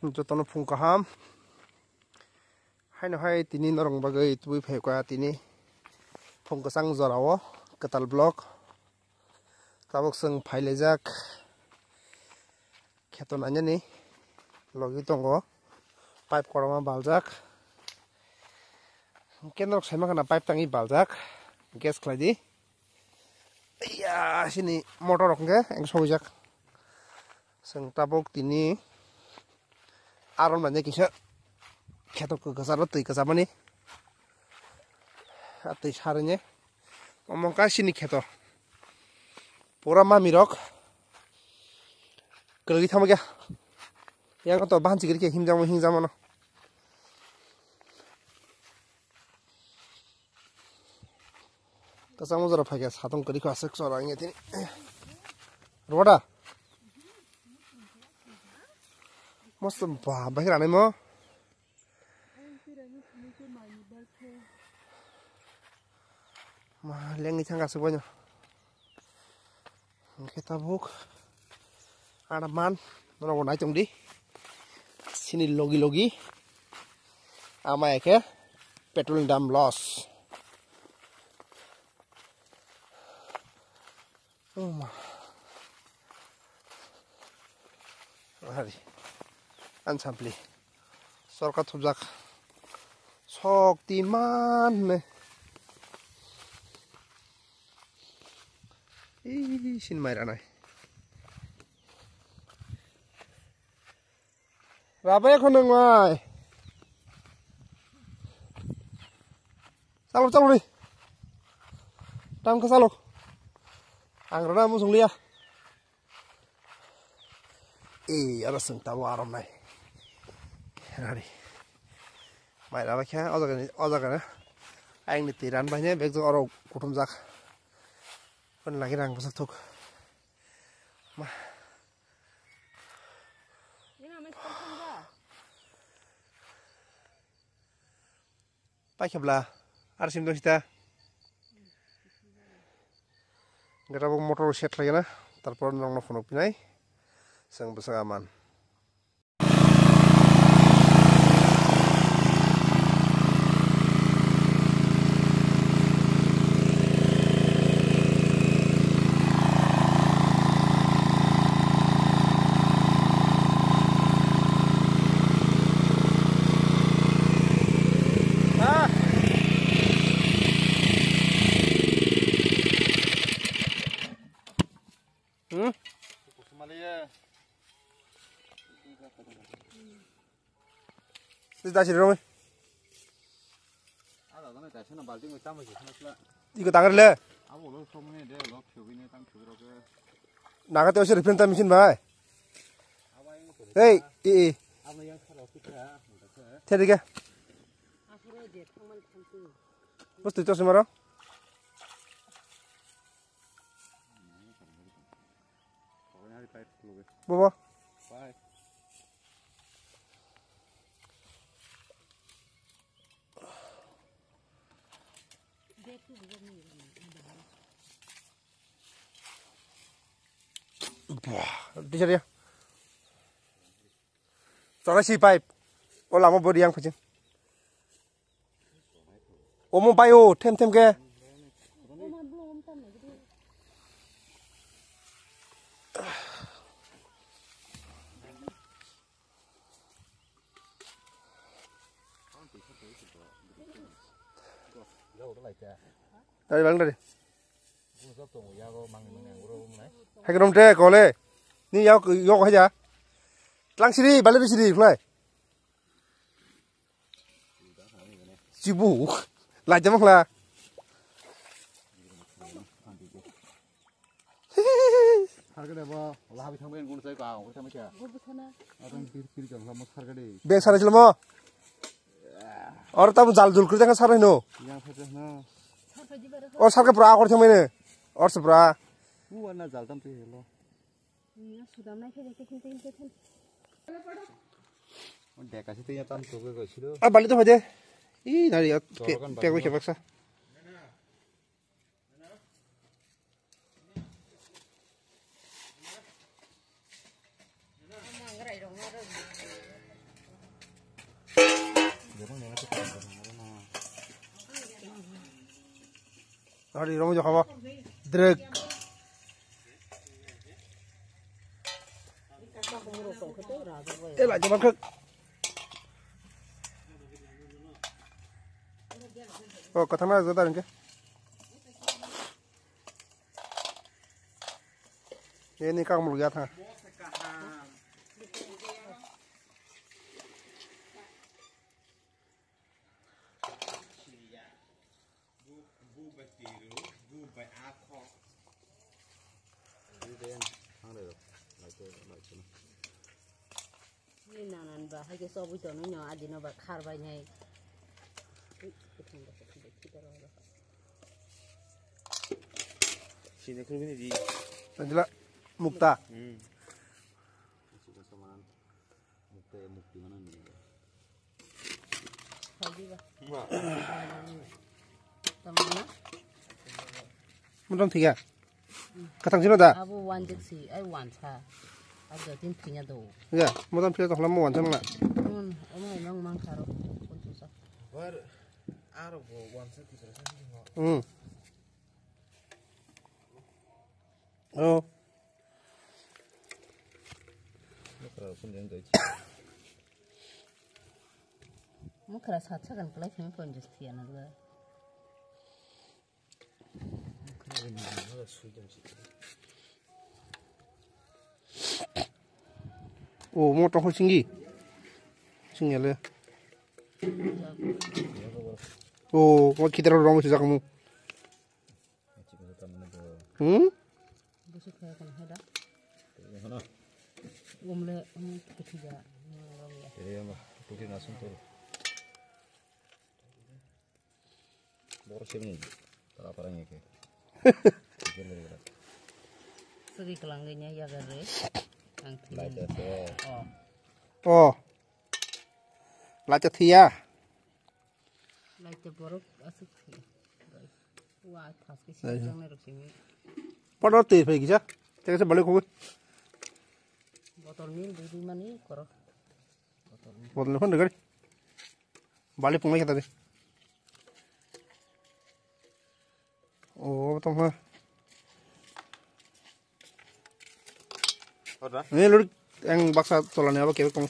Jotono phung kaham. Hai no hai tini norong bagai tui phekwa tini phung kasang zorawo katal block. Tabok seng phailejak kheton anya ni logi tongo pipe koroma baljak. Kenrok saima kana pipe tangi baljak gas khladi. Ya sini motor roknge engsojak. Seng tabok tini aron banje kisa khetok kasaro tui kasabani atui sarene omongka sini kheto pura mami rok kelgi thamagya yang to banchi giri ke himjamo no kasamo jara phagya satong kari ko asek sora nge tini roda must ba bahira nai mo ma lengi thanga subanyo kita buk ada man nono nai chongdi sini logi ama eke petrol dam loss ma hari ansampli sorka thubjak shoktiman ne sin maira nai rabai khonang mai chalo ri tam ka chalo angrana mu sunglia ara sung tawo arom nai hari mai rabai kha ojaga na aing ni tiran banya bek jo oro kutum jak kon lagi rang pasak thuk ma paikhabla arsim dong sita garabo motor set lagi na tarpor nong no phone pinai sang besar aman Kita sih rumah. Ikut tangan le. Naga tuh sih referensi mesin bay. Hey, Tadi ke? Bos itu semua. Bawa. Wah, di sini ya. Soalnya si pipe, oh lama bodi yang pecah. Omong payo, tem ke. Dari bang dari. Hai kerom teh kole, ni yau yok aja. Lang sini, balik sini, fly. Sibuk, lah jamak lah. Harga deh, lah habis sampai guna saya kau, sama siapa? Orang kiri jangan sama harga deh. Beg sarah celmo. Orang tamu jal jul kerja kan sarah no. Or sarka pra akor sampai ne, or sepra. Buana jal tam tuh hello. Sudah naik ke kinting. Udah kasih tuh ya tam tuh gue sih. Balik tuh aja. Ih, nari ya, pegu siapa sah? hari romo jo khaba drek ela jaman khak oh kathana zada rinke ini kang mul gaya tha Ini nanan bah, hai keso bu jono nyo adino bah khar bah nyai. Sini kru ini di. Anjela mukta Sudah sama mukti mana nih? Hai bah. Wah. Tamana? mutam thiga katang sino da Abu wan jeksi, ai wan cha. Ajo tin thinya do. ya mutam thiga to lam wan chang na Omai nong mang kharo. Kuntu sa. War Arab wansa kita oh Kalau pun yang gaji. Mukra sa cha kan kelai phim pon jes thia na la. Kalau ini ada sudah sih. oh mo to ho singi singele oh mo kitara romo si jakamu Cikgu kita mana tuh? Busuk kaya kan hada. Yang mana? Umle ketiga. Ya. Jadi yang mungkin langsung tuh. Baru sih ini. Kalau apa orangnya ke? Segi kelanggenya ya gare. Ang Baik thinya. ya. Oh. oh la cha thia Lai te borok asuk thi. Wa thas ki sing ne rok sing. pada te phai gisa te se balik ko Botol ni di mani koro. bodle phone gari balik pumai kata de oh tom ha Apa? ini lur yang baksa tolane apa kira kong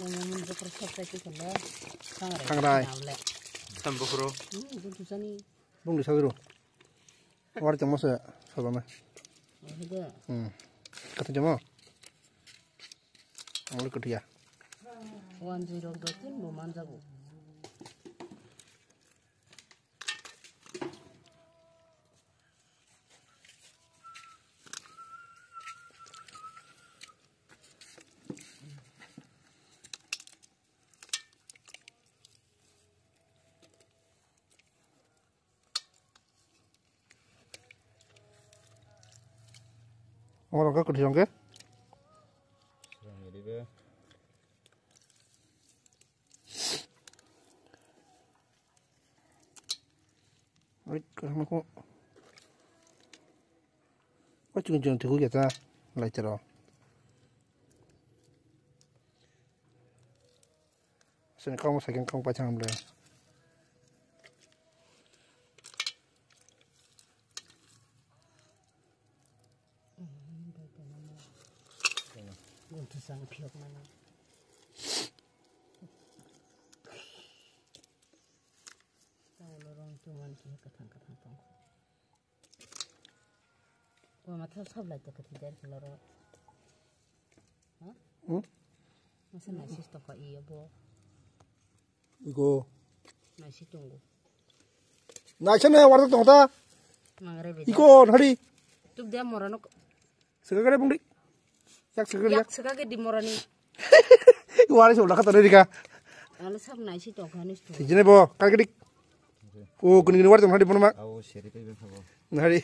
Mun je proses ta ki kala. Sangrai. Sampai kru. Buntu sani. bung di sadro war chamo se sadana Heda. kata jamo amul kutia 10 dotin mo man jabu. orang ka kutia ke Serang jadi be. Oi, kamu kok. Kok cuma tuh kita lai terus. Sen kamu saking kamu pacang boleh. Buntu sang piok mana. Tahu lorong cuman ki katang-katang tong. Wa mata sab lai te ketidan lorong. Hah? Masa nasi stok ka iya bo. Igo. Nasi tunggu. Nah, sana warna tuh ta. Mangare be. Igo hari. Tuk dia morano. Segala bung di. Yak segala Yak segage di morani. Warna sudah kata dari ka. Ala sab nasi tok hanis tu. Sini bo, kaki dik. Oh, gini warna tuh hari pun mak. Aku seri pe be kabo. Hari.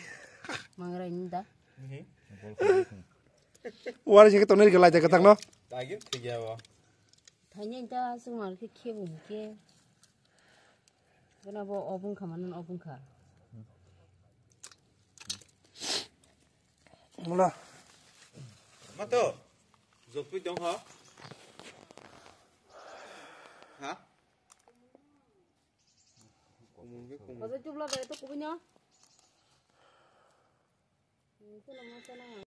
Mangare inda. Warna sih kita nih kalau aja ketang no. Lagi tiga apa? Tanya inda semua ke kebu ke. Kenapa obung kamanan obung ka? Mula. Mato. Zopi dong ha? Hah? Pasal jumlah dari tu kupunya. Itu nama sana.